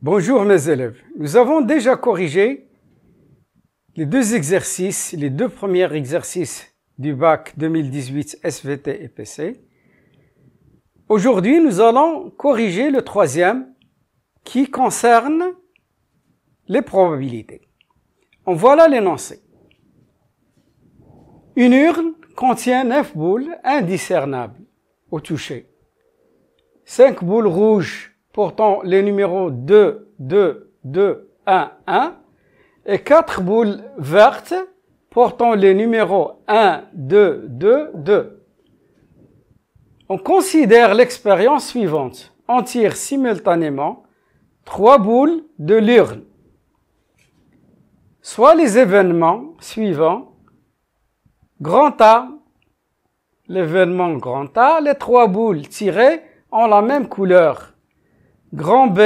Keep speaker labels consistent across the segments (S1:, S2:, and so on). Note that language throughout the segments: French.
S1: Bonjour mes élèves, nous avons déjà corrigé les deux premiers exercices du bac 2018 SVT et PC. Aujourd'hui, nous allons corriger le troisième qui concerne les probabilités. En voilà l'énoncé. Une urne contient 9 boules indiscernables au toucher. 5 boules rouges portant les numéros 2, 2, 2, 1, 1 et 4 boules vertes portant les numéros 1, 2, 2, 2. On considère l'expérience suivante. On tire simultanément 3 boules de l'urne. Soit les événements suivants. Grand A, l'événement grand A, les 3 boules tirées ont la même couleur. Grand B,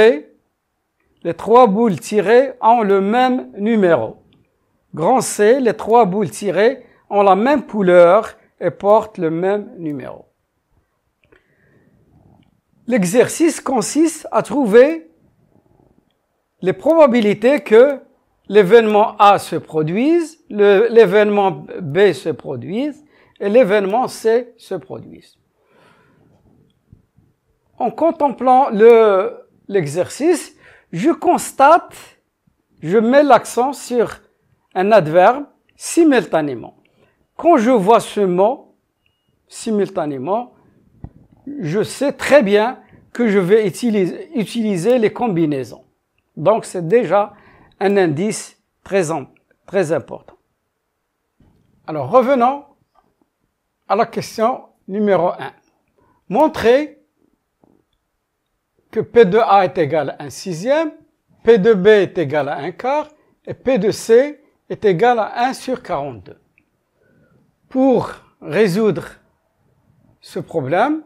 S1: les 3 boules tirées ont le même numéro. Grand C, les 3 boules tirées ont la même couleur et portent le même numéro. L'exercice consiste à trouver les probabilités que l'événement A se produise, l'événement B se produise et l'événement C se produise. En contemplant l'exercice, je constate, je mets l'accent sur un adverbe simultanément. Quand je vois ce mot, simultanément, je sais très bien que je vais utiliser les combinaisons. Donc, c'est déjà un indice très important. Alors, revenons à la question numéro 1. Montrez que P de A est égal à 1 sixième, P de B est égal à 1 quart et P de C est égal à 1 sur 42. Pour résoudre ce problème,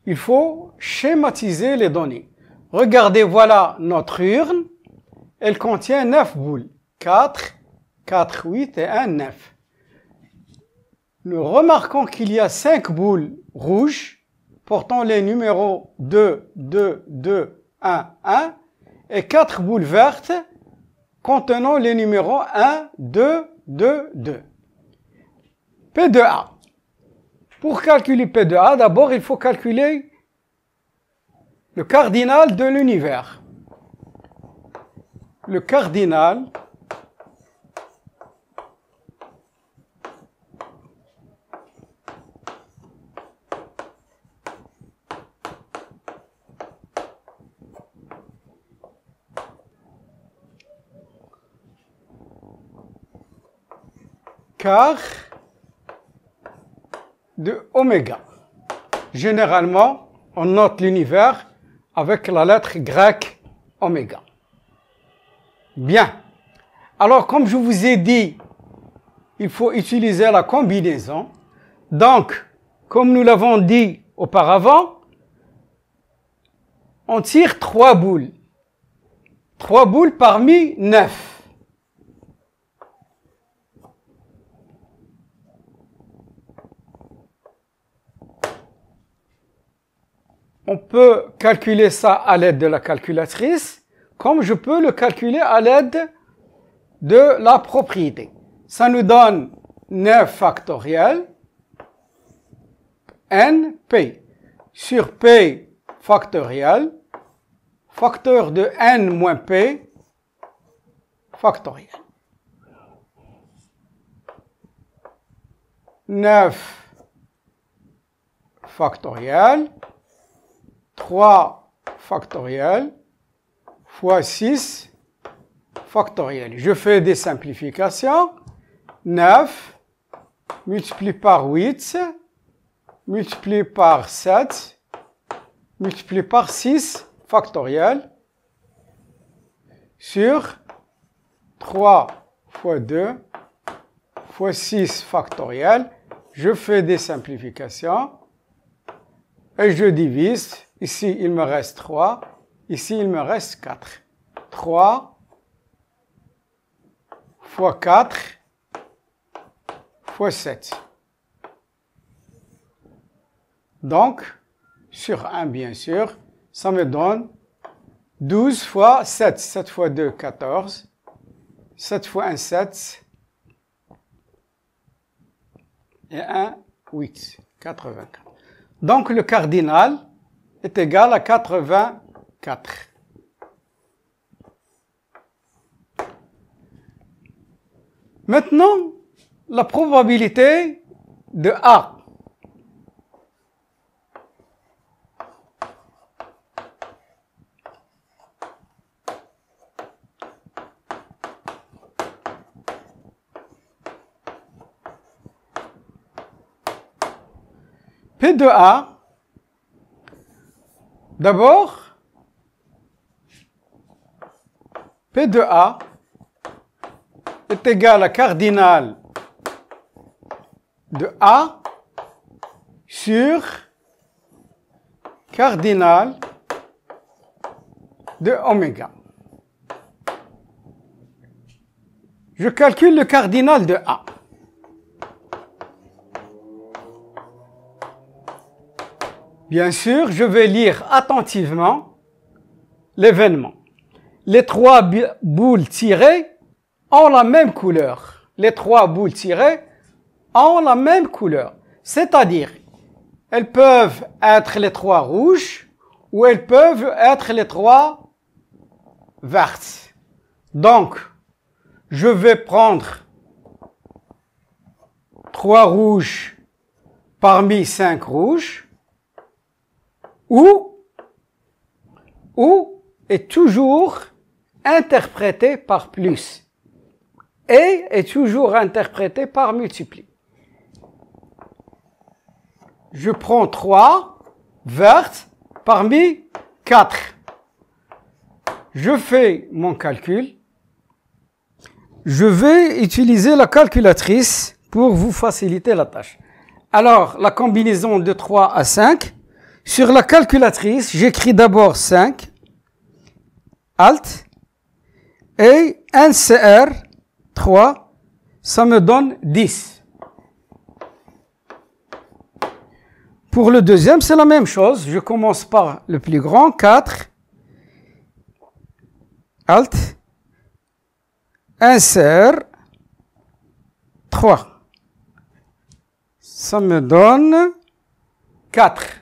S1: il faut schématiser les données. Regardez, voilà notre urne. Elle contient 9 boules. 4, 4, 8 et 1, 9. Nous remarquons qu'il y a 5 boules rouges portant les numéros 2, 2, 2, 1, 1 et 4 boules vertes contenant les numéros 1, 2, 2, 2. P de A. Pour calculer P de A, d'abord il faut calculer le cardinal de l'univers. Le cardinal quart de oméga. Généralement, on note l'univers avec la lettre grecque oméga. Bien. Alors, comme je vous ai dit, il faut utiliser la combinaison. Donc, comme nous l'avons dit auparavant, on tire 3 boules. 3 boules parmi 9. On peut calculer ça à l'aide de la calculatrice, comme je peux le calculer à l'aide de la propriété. Ça nous donne 9 factoriel NP sur P factoriel, facteur de N moins P factoriel. 9 factoriel 3 factoriel fois 6 factoriel. Je fais des simplifications. 9 multiplié par 8 multiplié par 7 multiplié par 6 factoriel sur 3 fois 2 fois 6 factoriel. Je fais des simplifications et je divise. Ici, il me reste 3. Ici, il me reste 4. 3 fois 4 fois 7. Donc, sur 1, bien sûr, ça me donne 12 fois 7. 7 fois 2, 14. 7 fois 1, 7. Et 1, 8. 84. Donc le cardinal est égal à 84. Maintenant, la probabilité de A. P de A, d'abord, P de A est égal à cardinal de A sur cardinal de oméga. Je calcule le cardinal de A. Bien sûr, je vais lire attentivement l'événement. Les trois boules tirées ont la même couleur. Les trois boules tirées ont la même couleur. C'est-à-dire, elles peuvent être les trois rouges ou elles peuvent être les trois vertes. Donc, je vais prendre 3 rouges parmi 5 rouges. Ou est toujours interprété par plus et est toujours interprété par multipli. Je prends 3 vertes parmi 4. Je fais mon calcul. Je vais utiliser la calculatrice pour vous faciliter la tâche. Alors, la combinaison de 3 à 5. Sur la calculatrice, j'écris d'abord 5, Alt, et NCR 3, ça me donne 10. Pour le deuxième, c'est la même chose. Je commence par le plus grand, 4, Alt, NCR 3. Ça me donne 4.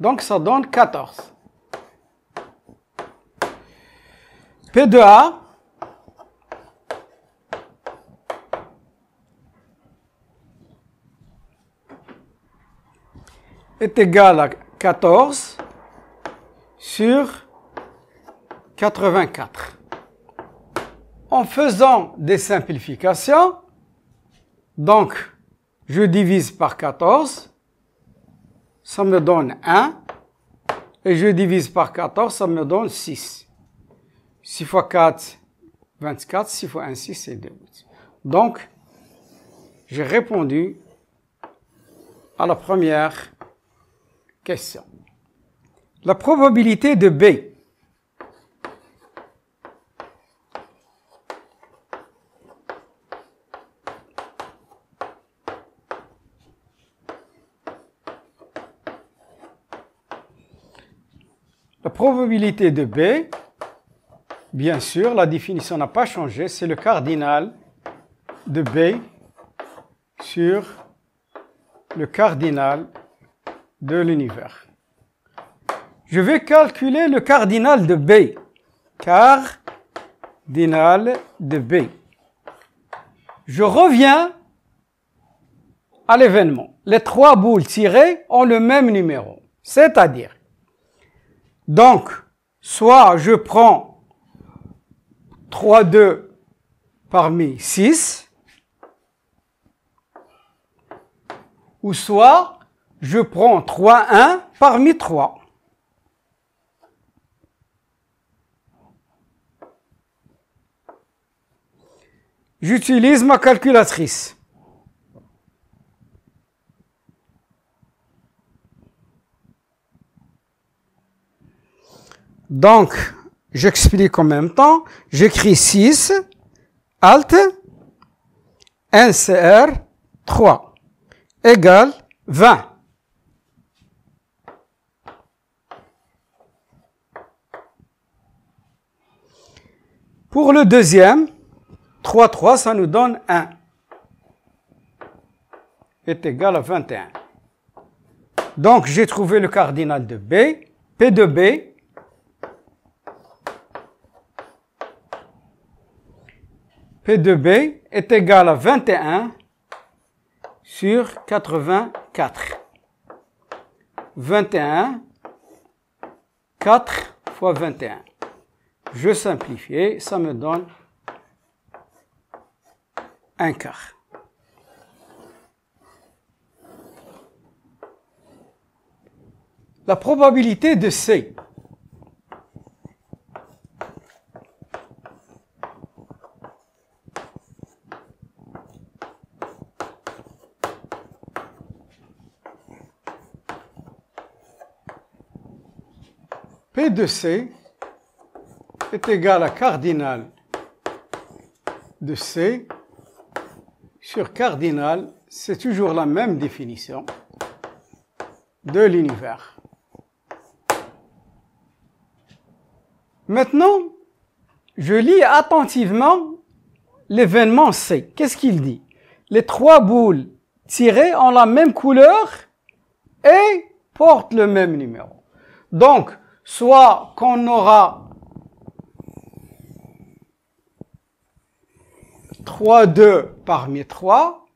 S1: Donc, ça donne 14. P de A est égal à 14 sur 84. En faisant des simplifications, donc, je divise par 14. Ça me donne 1, et je divise par 14, ça me donne 6. 6 fois 4, 24, 6 fois 1, 6, c'est 2. Donc, j'ai répondu à la première question. La probabilité de B. La probabilité de B, bien sûr, la définition n'a pas changé, c'est le cardinal de B sur le cardinal de l'univers. Je vais calculer le cardinal de B. Cardinal de B. Je reviens à l'événement. Les trois boules tirées ont le même numéro, c'est-à-dire, donc, soit je prends 3, 2 parmi 6, ou soit je prends 3, 1 parmi 3. J'utilise ma calculatrice. Donc, j'explique en même temps. J'écris 6, Alt, NCR 3, égale 20. Pour le deuxième, 3, 3, ça nous donne 1 est égal à 21. Donc, j'ai trouvé le cardinal de B. P de B est égal à 21 sur 84. 21, 4 fois 21. Je simplifie, ça me donne un quart. La probabilité de C. P de C est égal à cardinal de C sur cardinal, c'est toujours la même définition de l'univers. Maintenant, je lis attentivement l'événement C. Qu'est-ce qu'il dit? Les trois boules tirées ont la même couleur et portent le même numéro. Donc, soit qu'on aura 3, 2 parmi 3,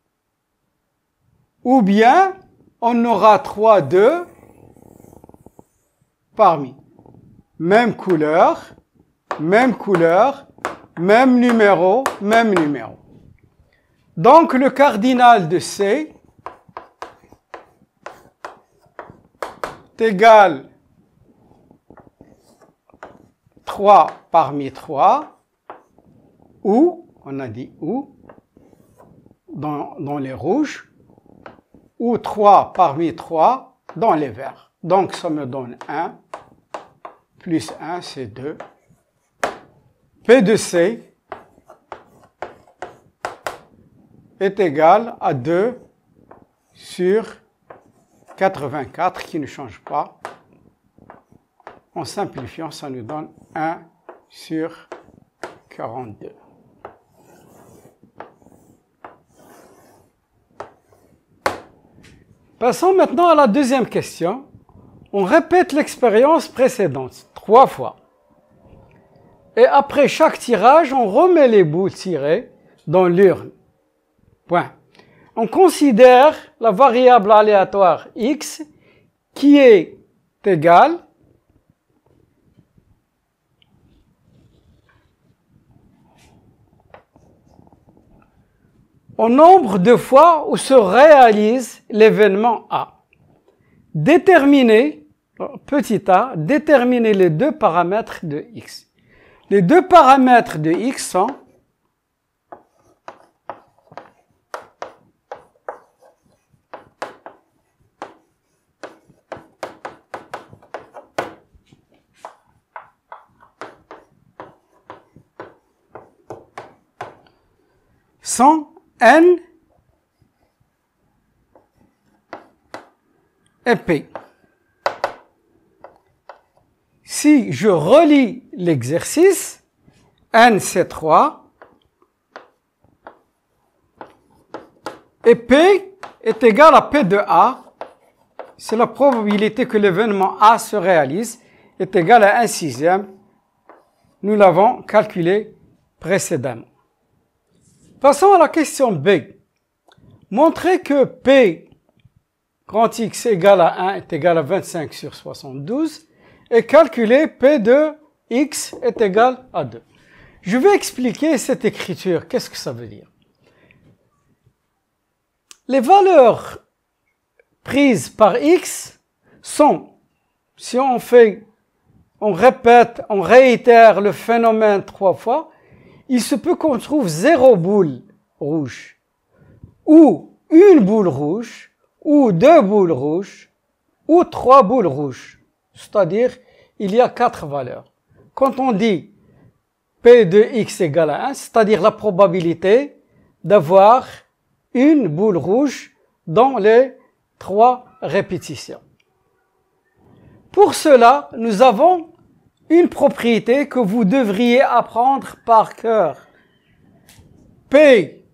S1: ou bien on aura 3, 2 parmi. Même couleur, même numéro, même numéro. Donc le cardinal de C est égal 3 parmi 3, ou, on a dit ou, dans les rouges, ou 3 parmi 3 dans les verts. Donc ça me donne 1, plus 1 c'est 2. P de C est égal à 2 sur 84 qui ne change pas. En simplifiant, ça nous donne 1 sur 42. Passons maintenant à la deuxième question. On répète l'expérience précédente 3 fois. Et après chaque tirage, on remet les boules tirées dans l'urne. Point. On considère la variable aléatoire x qui est égale au nombre de fois où se réalise l'événement A. Déterminer, petit a, déterminer les deux paramètres de x. Les deux paramètres de x sont n et p. Si je relis l'exercice, n c'est 3, et p est égal à p de a, c'est la probabilité que l'événement A se réalise, est égale à 1/6. Nous l'avons calculé précédemment. Passons à la question B. Montrez que P, grand X égale à 1, est égal à 25 sur 72, et calculer P de X est égal à 2. Je vais expliquer cette écriture. Qu'est-ce que ça veut dire? Les valeurs prises par X sont, si on répète, on réitère le phénomène 3 fois, il se peut qu'on trouve 0 boule rouge, ou une boule rouge, ou 2 boules rouges, ou 3 boules rouges. C'est-à-dire, il y a 4 valeurs. Quand on dit P de X égale à 1, c'est-à-dire la probabilité d'avoir une boule rouge dans les 3 répétitions. Pour cela, nous avons une propriété que vous devriez apprendre par cœur. P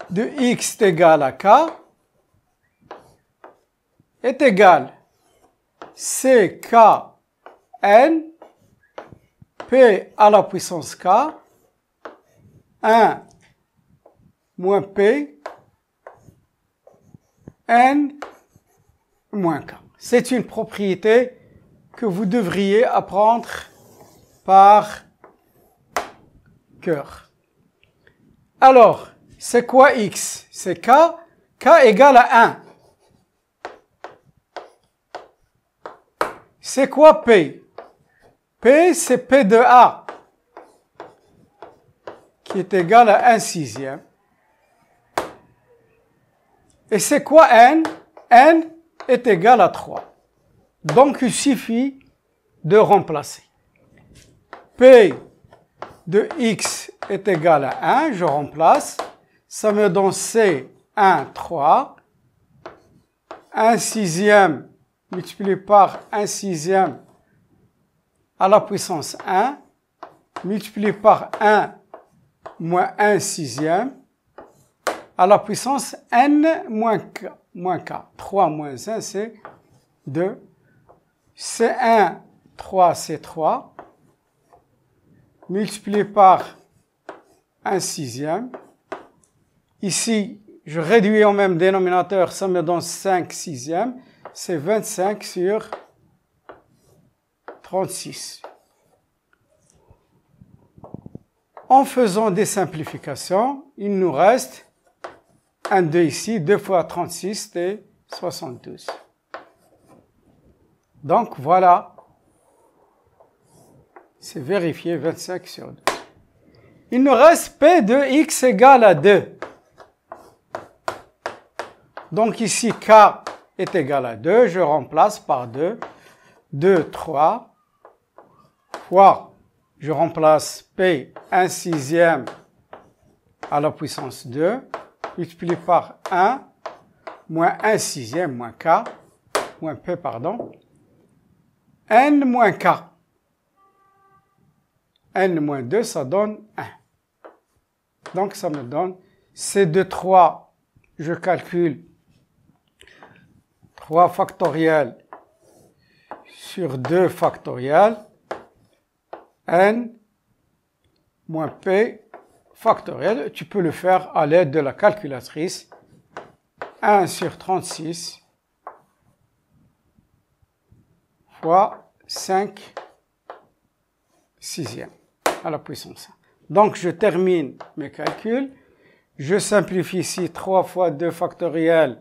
S1: de x est égal à k est égal ckn p à la puissance k 1 moins p n moins k. C'est une propriété que vous devriez apprendre par cœur. Alors, c'est quoi x? C'est k. K égale à 1. C'est quoi P? P, c'est P de A, qui est égal à 1 sixième. Et c'est quoi N? N est égal à 3. Donc, il suffit de remplacer. P de x est égal à 1, je remplace. Ça me donne C, 1, 3. 1 sixième multiplié par 1 sixième à la puissance 1, multiplié par 1 moins 1 sixième à la puissance n moins k. 3 moins 1, c'est 2. C'est 1, 3, c'est 3. Multiplié par 1 sixième. Ici, je réduis au même dénominateur, ça me donne 5 sixièmes. C'est 25 sur 36. En faisant des simplifications, il nous reste un 2 ici, 2 fois 36, c'est 72. Donc voilà, c'est vérifié, 25 sur 2. Il nous reste P de x égale à 2. Donc ici, K est égal à 2, je remplace par 2. 2, 3, fois, je remplace P 1 sixième à la puissance 2, multiplié par 1, moins 1 sixième, moins K, moins P, pardon, N moins K. N moins 2, ça donne 1. Donc, ça me donne C de 3, je calcule 3 factoriel sur 2 factoriel, N moins P factoriel. Tu peux le faire à l'aide de la calculatrice. 1 sur 36 fois 5 sixième à la puissance 1. Donc, je termine mes calculs. Je simplifie ici 3 fois 2 factoriel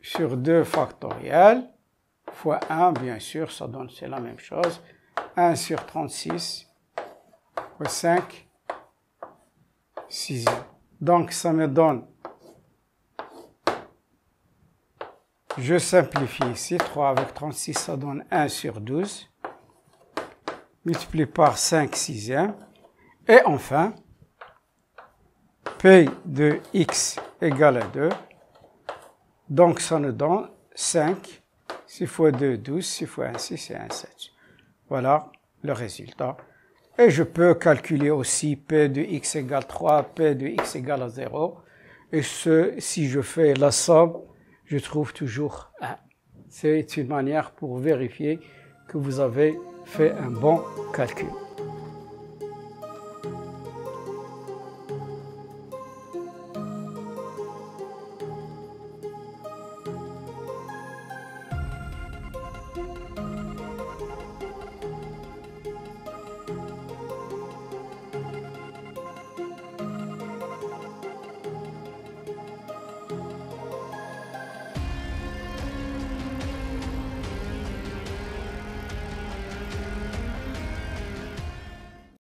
S1: sur 2 factoriel fois 1, bien sûr, ça donne, c'est la même chose. 1 sur 36 fois 5 sixième. Donc, ça me donne, je simplifie ici, 3 avec 36, ça donne 1 sur 12, multiplié par 5 sixième. Et enfin, P de x égale à 2. Donc, ça nous donne 5. 6 fois 2, 12. 6 fois 1, 6 et 1, 7. Voilà le résultat. Et je peux calculer aussi P de x égale 3, P de x égale à 0. Et si je fais la somme, je trouve toujours 1. C'est une manière pour vérifier que vous avez fait un bon calcul.